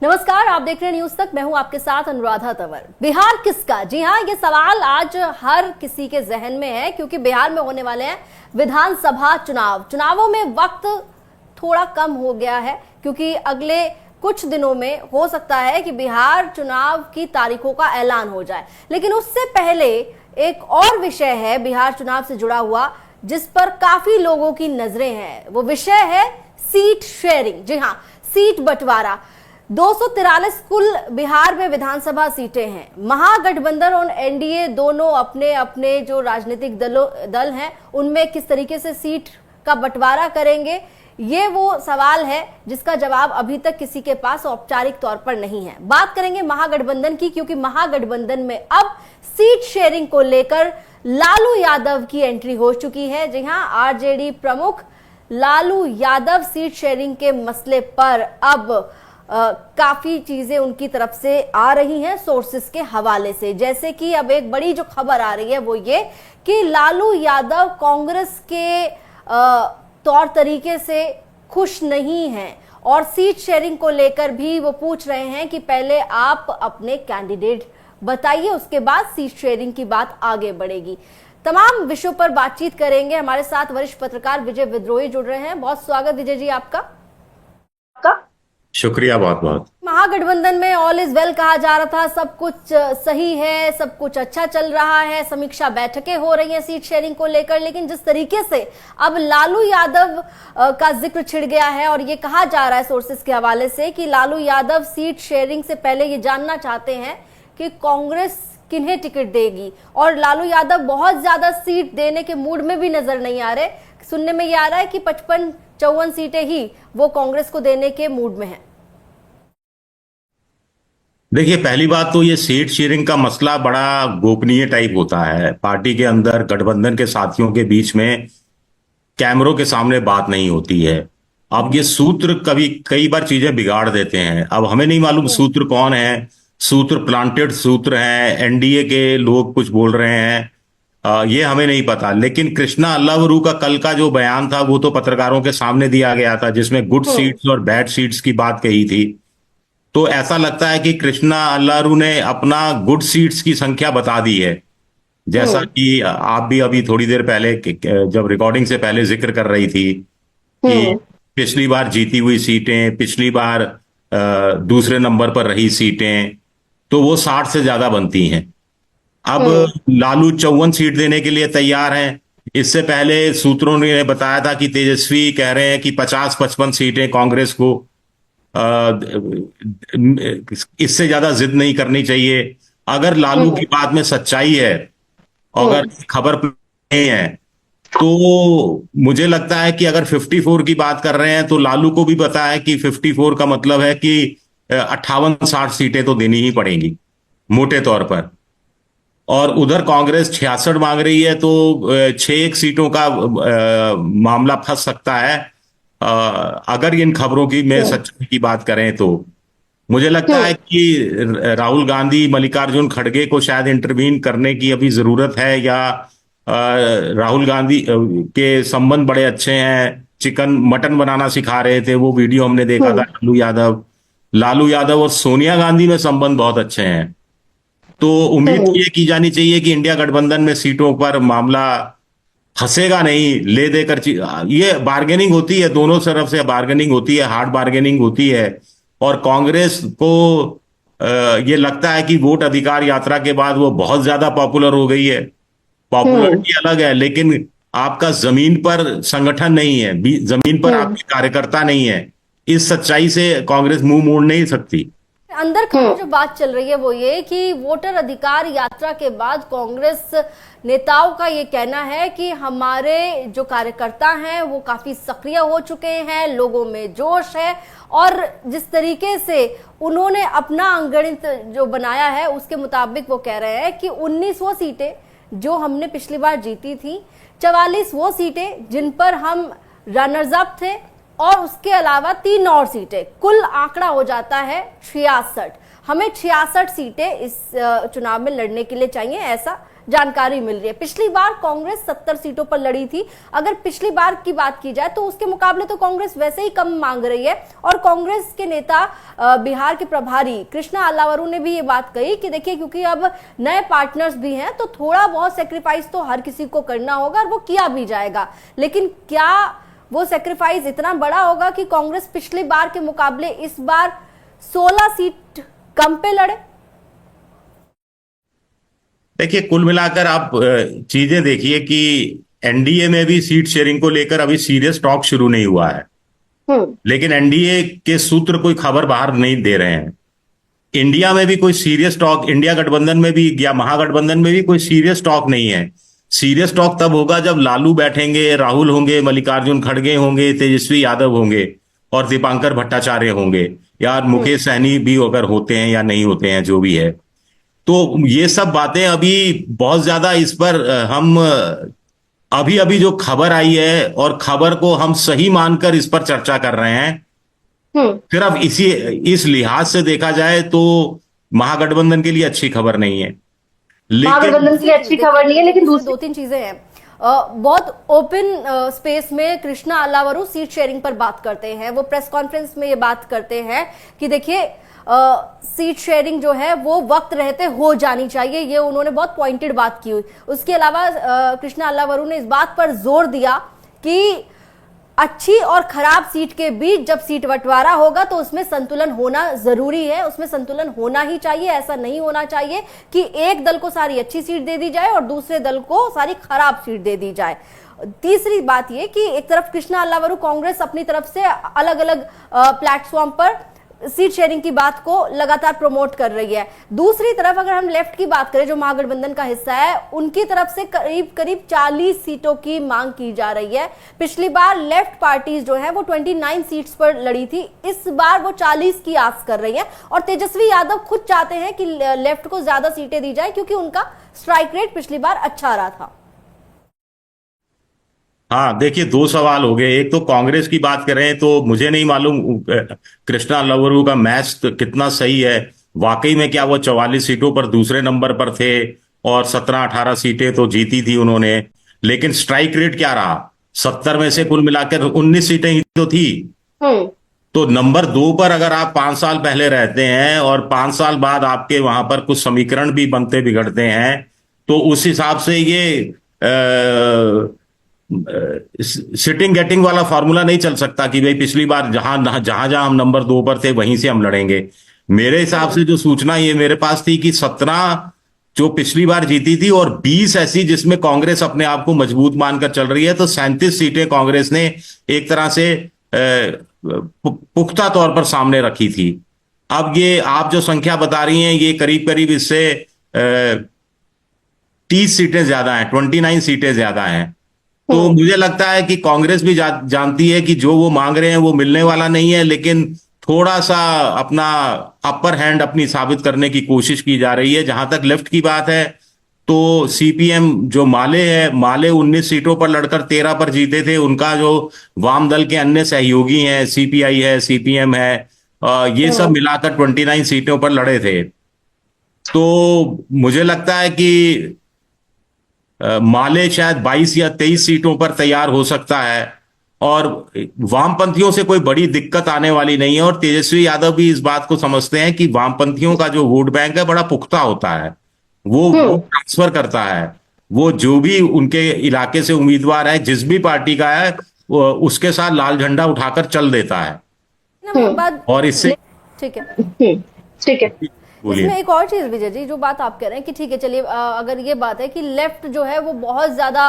नमस्कार, आप देख रहे हैं न्यूज तक। मैं हूं आपके साथ अनुराधा तंवर। बिहार किसका? जी हां, ये सवाल आज हर किसी के जहन में है क्योंकि बिहार में होने वाले हैं विधानसभा चुनावों में वक्त थोड़ा कम हो गया है क्योंकि अगले कुछ दिनों में हो सकता है कि बिहार चुनाव की तारीखों का ऐलान हो जाए। लेकिन उससे पहले एक और विषय है बिहार चुनाव से जुड़ा हुआ जिस पर काफी लोगों की नजरें हैं। वो विषय है सीट शेयरिंग। जी हाँ, सीट बंटवारा। 243 कुल बिहार में विधानसभा सीटें हैं। महागठबंधन और एनडीए दोनों अपने अपने जो राजनीतिक दल हैं उनमें किस तरीके से सीट का बंटवारा करेंगे, ये वो सवाल है जिसका जवाब अभी तक किसी के पास औपचारिक तौर पर नहीं है। बात करेंगे महागठबंधन की क्योंकि महागठबंधन में अब सीट शेयरिंग को लेकर लालू यादव की एंट्री हो चुकी है। जी हां, आरजेडी प्रमुख लालू यादव सीट शेयरिंग के मसले पर अब काफी चीजें उनकी तरफ से आ रही हैं सोर्सेस के हवाले से। जैसे कि अब एक बड़ी जो खबर आ रही है वो ये कि लालू यादव कांग्रेस के तौर तरीके से खुश नहीं हैं और सीट शेयरिंग को लेकर भी वो पूछ रहे हैं कि पहले आप अपने कैंडिडेट बताइए, उसके बाद सीट शेयरिंग की बात आगे बढ़ेगी। तमाम विषयों पर बातचीत करेंगे। हमारे साथ वरिष्ठ पत्रकार विजय विद्रोही जुड़ रहे हैं। बहुत स्वागत विजय जी आपका। शुक्रिया बहुत बहुत। महागठबंधन में ऑल इज वेल कहा जा रहा था, सब कुछ सही है, सब कुछ अच्छा चल रहा है, समीक्षा बैठकें हो रही हैं सीट शेयरिंग को लेकर। लेकिन जिस तरीके से अब लालू यादव का जिक्र छिड़ गया है और ये कहा जा रहा है सोर्सेस के हवाले से कि लालू यादव सीट शेयरिंग से पहले ये जानना चाहते हैं कि कांग्रेस किन्हें टिकट देगी और लालू यादव बहुत ज्यादा सीट देने के मूड में भी नजर नहीं आ रहे। सुनने में ये आ रहा है कि 55-54 सीटें ही वो कांग्रेस को देने के मूड में है। देखिए, पहली बात तो ये सीट शेयरिंग का मसला बड़ा गोपनीय टाइप होता है। पार्टी के अंदर गठबंधन के साथियों के बीच में कैमरों के सामने बात नहीं होती है। अब ये सूत्र कभी कई बार चीजें बिगाड़ देते हैं। अब हमें नहीं मालूम सूत्र कौन है, सूत्र प्लांटेड सूत्र हैं, एनडीए के लोग कुछ बोल रहे हैं, ये हमें नहीं पता। लेकिन कृष्णा अल्लावरू का कल का जो बयान था वो तो पत्रकारों के सामने दिया गया था जिसमें गुड सीट्स और बैड सीट्स की बात कही थी। तो ऐसा लगता है कि कृष्णा अल्लारू ने अपना गुड सीट्स की संख्या बता दी है, जैसा कि आप भी अभी थोड़ी देर पहले जब रिकॉर्डिंग से पहले जिक्र कर रही थी कि पिछली बार जीती हुई सीटें, पिछली बार दूसरे नंबर पर रही सीटें, तो वो 60 से ज्यादा बनती हैं। अब लालू 54 सीट देने के लिए तैयार हैं। इससे पहले सूत्रों ने बताया था कि तेजस्वी कह रहे हैं कि 50-55 सीटें कांग्रेस को, इससे ज्यादा जिद नहीं करनी चाहिए। अगर लालू की बात में सच्चाई है, अगर खबर नहीं है, तो मुझे लगता है कि अगर 54 की बात कर रहे हैं तो लालू को भी पता है कि 54 का मतलब है कि 58-60 सीटें तो देनी ही पड़ेंगी मोटे तौर पर। और उधर कांग्रेस 66 मांग रही है तो 6 सीटों का मामला फंस सकता है। अगर इन खबरों की में सच्चाई की बात करें तो मुझे लगता है कि राहुल गांधी, मल्लिकार्जुन खड़गे को शायद इंटरवीन करने की अभी जरूरत है, या राहुल गांधी के संबंध बड़े अच्छे हैं, चिकन मटन बनाना सिखा रहे थे, वो वीडियो हमने देखा था। लालू यादव और सोनिया गांधी में संबंध बहुत अच्छे हैं। तो उम्मीद ये की जानी चाहिए कि इंडिया गठबंधन में सीटों पर मामला फंसेगा नहीं, ले देकर ये बार्गेनिंग होती है, दोनों तरफ से बार्गेनिंग होती है, हार्ड बार्गेनिंग होती है। और कांग्रेस को ये लगता है कि वोट अधिकार यात्रा के बाद वो बहुत ज्यादा पॉपुलर हो गई है। पॉपुलरिटी अलग है, लेकिन आपका जमीन पर संगठन नहीं है, जमीन पर आपके कार्यकर्ता नहीं है। इस सच्चाई से कांग्रेस मुंह मोड़ नहीं सकती। अंदर की जो बात चल रही है वो ये कि वोटर अधिकार यात्रा के बाद कांग्रेस नेताओं का ये कहना है कि हमारे जो कार्यकर्ता हैं वो काफी सक्रिय हो चुके हैं, लोगों में जोश है और जिस तरीके से उन्होंने अपना अंगणित जो बनाया है उसके मुताबिक वो कह रहे हैं कि 19 वो सीटें जो हमने पिछली बार जीती थी, 44 वो सीटें जिन पर हम रनर्स अप थे और उसके अलावा 3 और सीटें, कुल आंकड़ा हो जाता है 66। हमें 66 सीटें इस चुनाव में लड़ने के लिए चाहिए, ऐसा जानकारी मिल रही है। पिछली बार कांग्रेस 70 सीटों पर लड़ी थी। अगर पिछली बार की बात की जाए तो उसके मुकाबले तो कांग्रेस वैसे ही कम मांग रही है। और कांग्रेस के नेता बिहार के प्रभारी कृष्णा अल्लावरू ने भी ये बात कही कि देखिए, क्योंकि अब नए पार्टनर्स भी हैं तो थोड़ा बहुत सेक्रीफाइस तो हर किसी को करना होगा और वो किया भी जाएगा। लेकिन क्या वो सेक्रीफाइस इतना बड़ा होगा कि कांग्रेस पिछली बार के मुकाबले इस बार 16 सीट कम पे लड़े? देखिए, कुल मिलाकर आप चीजें देखिए कि एनडीए में भी सीट शेयरिंग को लेकर अभी सीरियस टॉक शुरू नहीं हुआ है। लेकिन एनडीए के सूत्र कोई खबर बाहर नहीं दे रहे हैं। इंडिया में भी कोई सीरियस टॉक, इंडिया गठबंधन में भी या महागठबंधन में भी कोई सीरियस टॉक नहीं है। सीरियस टॉक तब होगा जब लालू बैठेंगे, राहुल होंगे, मल्लिकार्जुन खड़गे होंगे, तेजस्वी यादव होंगे और दीपांकर भट्टाचार्य होंगे, या मुकेश सहनी भी अगर होते हैं या नहीं होते हैं, जो भी है। तो ये सब बातें अभी बहुत ज्यादा इस पर हम अभी अभी जो खबर आई है और खबर को हम सही मानकर इस पर चर्चा कर रहे हैं। सिर्फ इस लिहाज से देखा जाए तो महागठबंधन के लिए अच्छी खबर नहीं है। महागठबंधन के लिए अच्छी खबर नहीं है, लेकिन दूसरी 2-3 चीजें हैं। बहुत ओपन स्पेस में कृष्णा अल्लावरू सीट शेयरिंग पर बात करते हैं। वो प्रेस कॉन्फ्रेंस में ये बात करते हैं कि देखिए, सीट शेयरिंग जो है वो वक्त रहते हो जानी चाहिए। ये उन्होंने बहुत पॉइंटेड बात की हुई। उसके अलावा कृष्णा अल्लावरू ने इस बात पर जोर दिया कि अच्छी और खराब सीट के बीच जब सीट बंटवारा होगा तो उसमें संतुलन होना जरूरी है, उसमें संतुलन होना ही चाहिए। ऐसा नहीं होना चाहिए कि एक दल को सारी अच्छी सीट दे दी जाए और दूसरे दल को सारी खराब सीट दे दी जाए। तीसरी बात यह कि एक तरफ कृष्णा अल्लावरू कांग्रेस अपनी तरफ से अलग अलग प्लेटफॉर्म पर सीट शेयरिंग की बात को लगातार प्रमोट कर रही है। दूसरी तरफ अगर हम लेफ्ट की बात करें, जो महागठबंधन का हिस्सा है, उनकी तरफ से करीब करीब 40 सीटों की मांग की जा रही है। पिछली बार लेफ्ट पार्टीज जो है वो 29 सीट्स पर लड़ी थी, इस बार वो 40 की आस कर रही है। और तेजस्वी यादव खुद चाहते हैं कि लेफ्ट को ज्यादा सीटें दी जाए क्योंकि उनका स्ट्राइक रेट पिछली बार अच्छा रहा था। हाँ, देखिए, 2 सवाल हो गए। एक तो कांग्रेस की बात करें तो मुझे नहीं मालूम कृष्णा अल्लावरू का मैथ तो कितना सही है। वाकई में क्या वो 44 सीटों पर दूसरे नंबर पर थे और 17-18 सीटें तो जीती थी उन्होंने, लेकिन स्ट्राइक रेट क्या रहा? 70 में से कुल मिलाकर 19 सीटें ही तो थी। तो नंबर 2 पर अगर आप 5 साल पहले रहते हैं और 5 साल बाद आपके वहां पर कुछ समीकरण भी बनते बिगड़ते हैं, तो उस हिसाब से ये सिटिंग गेटिंग वाला फॉर्मूला नहीं चल सकता कि भाई पिछली बार जहां जहां हम नंबर 2 पर थे वहीं से हम लड़ेंगे। मेरे हिसाब से जो सूचना ये मेरे पास थी कि 17 जो पिछली बार जीती थी और 20 ऐसी जिसमें कांग्रेस अपने आप को मजबूत मानकर चल रही है, तो 37 सीटें कांग्रेस ने एक तरह से पुख्ता तौर पर सामने रखी थी। अब ये आप जो संख्या बता रही हैं, ये करीब करीब इससे 30 सीटें ज्यादा हैं, 29 सीटें ज्यादा हैं। तो मुझे लगता है कि कांग्रेस भी जानती है कि जो वो मांग रहे हैं वो मिलने वाला नहीं है, लेकिन थोड़ा सा अपना अपर हैंड अपनी साबित करने की कोशिश की जा रही है। जहां तक लेफ्ट की बात है तो सीपीएम जो माले 19 सीटों पर लड़कर 13 पर जीते थे। उनका जो वाम दल के अन्य सहयोगी हैं, सीपीआई है, सीपीएम है, ये सब मिलाकर 29 सीटों पर लड़े थे। तो मुझे लगता है कि माले शायद 22 या 23 सीटों पर तैयार हो सकता है और वामपंथियों से कोई बड़ी दिक्कत आने वाली नहीं है। और तेजस्वी यादव भी इस बात को समझते हैं कि वामपंथियों का जो वोट बैंक है बड़ा पुख्ता होता है, वो ट्रांसफर करता है। वो जो भी उनके इलाके से उम्मीदवार है, जिस भी पार्टी का है, उसके साथ लाल झंडा उठाकर चल देता है। और इससे ठीक है, ठीक है। इसमें एक और चीज विजय जी, जो बात आप कह रहे हैं कि ठीक है, चलिए, अगर ये बात है कि लेफ्ट जो है वो बहुत ज्यादा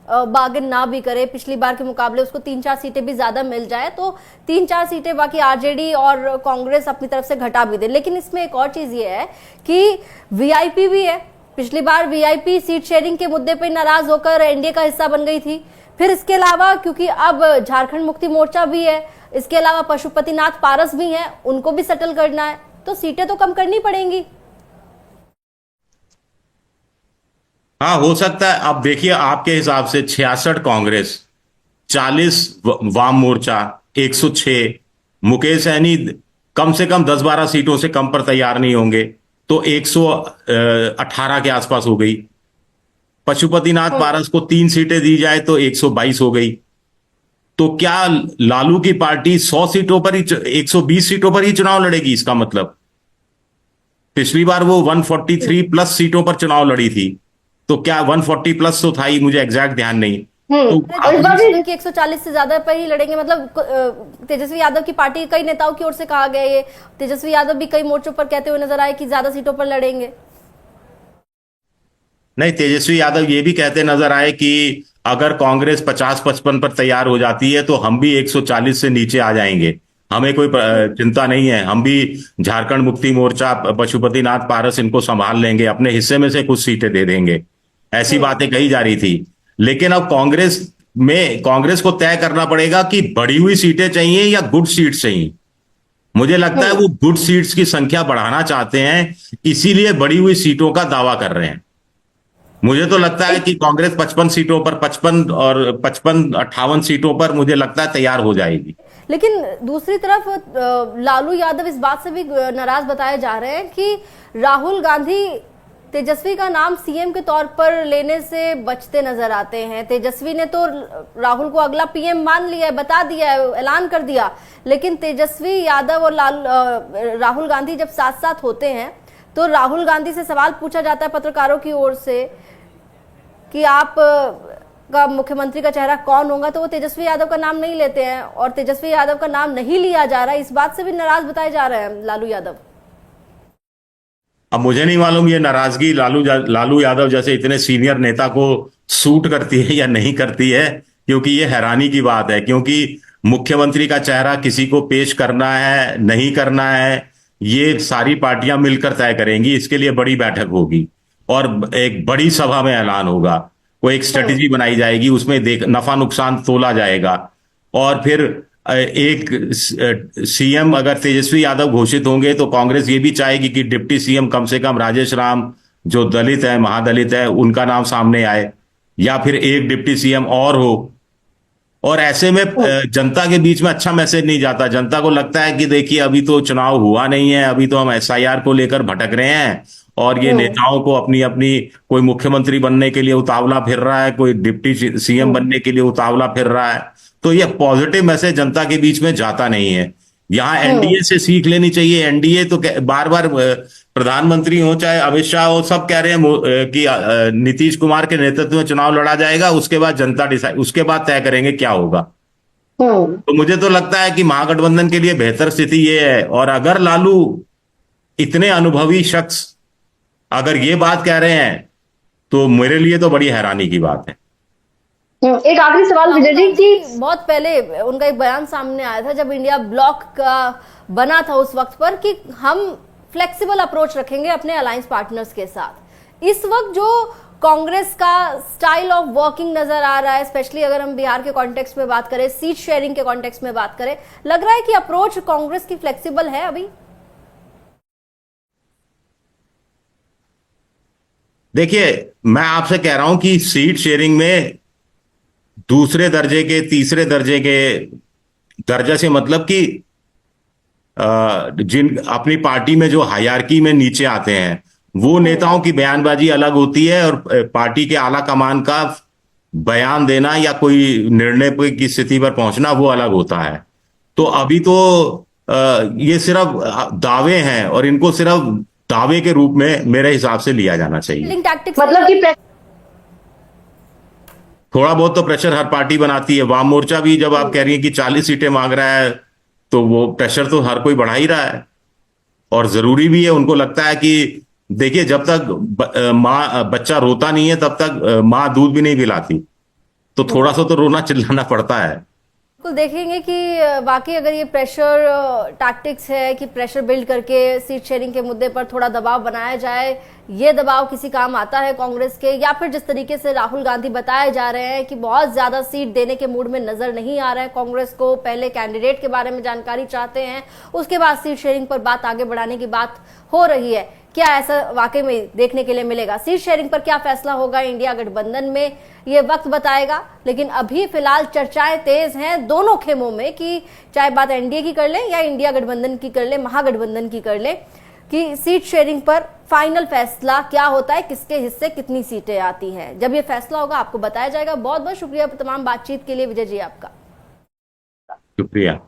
बार्गेन ना भी करे, पिछली बार के मुकाबले उसको 3-4 सीटें भी ज्यादा मिल जाए, तो 3-4 सीटें बाकी आरजेडी और कांग्रेस अपनी तरफ से घटा भी दे। लेकिन इसमें एक और चीज ये है कि वीआईपी भी है। पिछली बार वीआईपी सीट शेयरिंग के मुद्दे पर नाराज होकर एनडीए का हिस्सा बन गई थी। फिर इसके अलावा क्योंकि अब झारखंड मुक्ति मोर्चा भी है, इसके अलावा पशुपतिनाथ पारस भी है, उनको भी सेटल करना है, तो सीटें तो कम करनी पड़ेंगी। हाँ, हो सकता है। अब देखिए, आपके हिसाब से 66 कांग्रेस, 40 वाम मोर्चा, 106, मुकेश सहनी कम से कम 10-12 सीटों से कम पर तैयार नहीं होंगे, तो 118 के आसपास हो गई। पशुपतिनाथ पारस को 3 सीटें दी जाए तो 122 हो गई। तो क्या लालू की पार्टी 100 सीटों पर ही 120 सीटों पर ही चुनाव लड़ेगी? इसका मतलब पिछली बार वो 143 प्लस सीटों पर चुनाव लड़ी थी, तो क्या 140 प्लस तो था ही, मुझे एग्जैक्ट ध्यान नहीं। तो और इस बार भी कि 140 से ज्यादा पर ही लड़ेंगे, मतलब तेजस्वी यादव की पार्टी कई नेताओं की ओर से कहा गया ये, तेजस्वी यादव भी कई मोर्चों पर कहते हुए नजर आए कि ज्यादा सीटों पर लड़ेंगे। नहीं, तेजस्वी यादव ये भी कहते नजर आए कि अगर कांग्रेस 50-55 पर तैयार हो जाती है तो हम भी 140 से नीचे आ जाएंगे, हमें कोई चिंता नहीं है, हम भी झारखंड मुक्ति मोर्चा, पशुपतिनाथ पारस इनको संभाल लेंगे, अपने हिस्से में से कुछ सीटें दे देंगे। ऐसी बातें कही जा रही थी। लेकिन अब कांग्रेस को तय करना पड़ेगा कि बढ़ी हुई सीटें चाहिए या गुड सीट्स चाहिए। मुझे लगता है वो गुड सीट्स की संख्या बढ़ाना चाहते हैं, इसीलिए बढ़ी हुई सीटों का दावा कर रहे हैं। मुझे तो लगता है कि कांग्रेस 55 सीटों पर, 55 और 55-58 सीटों पर मुझे लगता है तैयार हो जाएगी। लेकिन दूसरी तरफ लालू यादव इस बात से भी नाराज बताए जा रहे हैं कि राहुल गांधी तेजस्वी का नाम सीएम के तौर पर लेने से बचते नजर आते हैं। तेजस्वी ने तो राहुल को अगला पीएम मान लिया है, बता दिया है, ऐलान कर दिया, लेकिन तेजस्वी यादव और राहुल गांधी जब साथ साथ होते हैं तो राहुल गांधी से सवाल पूछा जाता है पत्रकारों की ओर से कि आप का मुख्यमंत्री का चेहरा कौन होगा, तो वो तेजस्वी यादव का नाम नहीं लेते हैं, और तेजस्वी यादव का नाम नहीं लिया जा रहा है। इस बात से भी नाराज बताए जा रहे हैं लालू यादव। अब मुझे नहीं मालूम ये नाराजगी लालू यादव जैसे इतने सीनियर नेता को सूट करती है या नहीं करती है, क्योंकि ये हैरानी की बात है। क्योंकि मुख्यमंत्री का चेहरा किसी को पेश करना है नहीं करना है, ये सारी पार्टियां मिलकर तय करेंगी। इसके लिए बड़ी बैठक होगी और एक बड़ी सभा में ऐलान होगा, वो एक स्ट्रेटेजी बनाई जाएगी, उसमें नफा नुकसान तोला जाएगा। और फिर एक सीएम अगर तेजस्वी यादव घोषित होंगे तो कांग्रेस ये भी चाहेगी कि डिप्टी सीएम कम से कम राजेश राम, जो दलित है, महादलित है, उनका नाम सामने आए, या फिर एक डिप्टी सीएम और हो। और ऐसे में जनता के बीच में अच्छा मैसेज नहीं जाता। जनता को लगता है कि देखिए अभी तो चुनाव हुआ नहीं है, अभी तो हम एसआईआर को लेकर भटक रहे हैं, और ये नेताओं को अपनी अपनी, कोई मुख्यमंत्री बनने के लिए उतावला फिर रहा है, कोई डिप्टी सीएम बनने के लिए उतावला फिर रहा है। तो ये पॉजिटिव मैसेज जनता के बीच में जाता नहीं है। यहाँ एनडीए से सीख लेनी चाहिए। एनडीए तो बार बार प्रधानमंत्री हो चाहे अमित शाह हो, सब कह रहे हैं कि नीतीश कुमार के नेतृत्व में चुनाव लड़ा जाएगा, उसके बाद जनता उसके बाद तय करेंगे क्या होगा। तो मुझे तो लगता है कि महागठबंधन के लिए बेहतर स्थिति ये है। और अगर लालू इतने अनुभवी शख्स अगर ये बात कह रहे हैं तो मेरे लिए तो बड़ी हैरानी की बात है। एक आखिरी सवाल विजय जी की, बहुत पहले उनका एक बयान सामने आया था जब इंडिया ब्लॉक का बना था उस वक्त पर, कि हम फ्लेक्सिबल अप्रोच रखेंगे अपने अलायंस पार्टनर्स के साथ। इस वक्त जो कांग्रेस का स्टाइल ऑफ वर्किंग नजर आ रहा है, स्पेशली अगर हम बिहार के कॉन्टेक्स्ट में बात करें, सीट शेयरिंग के कॉन्टेक्स्ट में बात करें, लग रहा है कि अप्रोच कांग्रेस की फ्लेक्सिबल है अभी। देखिए, मैं आपसे कह रहा हूं कि सीट शेयरिंग में दूसरे दर्जे के, तीसरे दर्जे के, दर्जा से मतलब कि जिन अपनी पार्टी में जो हायरार्की में नीचे आते हैं, वो नेताओं की बयानबाजी अलग होती है, और पार्टी के आला कमान का बयान देना या कोई निर्णय की स्थिति पर पहुंचना वो अलग होता है। तो अभी तो ये सिर्फ दावे हैं, और इनको सिर्फ दावे के रूप में मेरे हिसाब से लिया जाना चाहिए। मतलब कि थोड़ा बहुत तो प्रेशर हर पार्टी बनाती है। वाम मोर्चा भी जब आप कह रही हैं कि 40 सीटें मांग रहा है, तो वो प्रेशर तो हर कोई बढ़ा ही रहा है, और जरूरी भी है। उनको लगता है कि देखिए, जब तक बच्चा रोता नहीं है तब तक माँ दूध भी नहीं पिलाती, तो थोड़ा सा तो रोना चिल्लाना पड़ता है। बिल्कुल देखेंगे कि वाकई अगर ये प्रेशर टैक्टिक्स है कि प्रेशर बिल्ड करके सीट शेयरिंग के मुद्दे पर थोड़ा दबाव बनाया जाए, ये दबाव किसी काम आता है कांग्रेस के, या फिर जिस तरीके से राहुल गांधी बताए जा रहे हैं कि बहुत ज्यादा सीट देने के मूड में नजर नहीं आ रहा है कांग्रेस को, पहले कैंडिडेट के बारे में जानकारी चाहते हैं, उसके बाद सीट शेयरिंग पर बात आगे बढ़ाने की बात हो रही है। क्या ऐसा वाकई में देखने के लिए मिलेगा? सीट शेयरिंग पर क्या फैसला होगा इंडिया गठबंधन में, ये वक्त बताएगा। लेकिन अभी फिलहाल चर्चाएं तेज हैं दोनों खेमों में कि चाहे बात एनडीए की कर ले या इंडिया गठबंधन की कर ले, महागठबंधन की कर ले, कि सीट शेयरिंग पर फाइनल फैसला क्या होता है, किसके हिस्से कितनी सीटें आती हैं। जब ये फैसला होगा आपको बताया जाएगा। बहुत बहुत शुक्रिया तमाम बातचीत के लिए विजय जी आपका। शुक्रिया।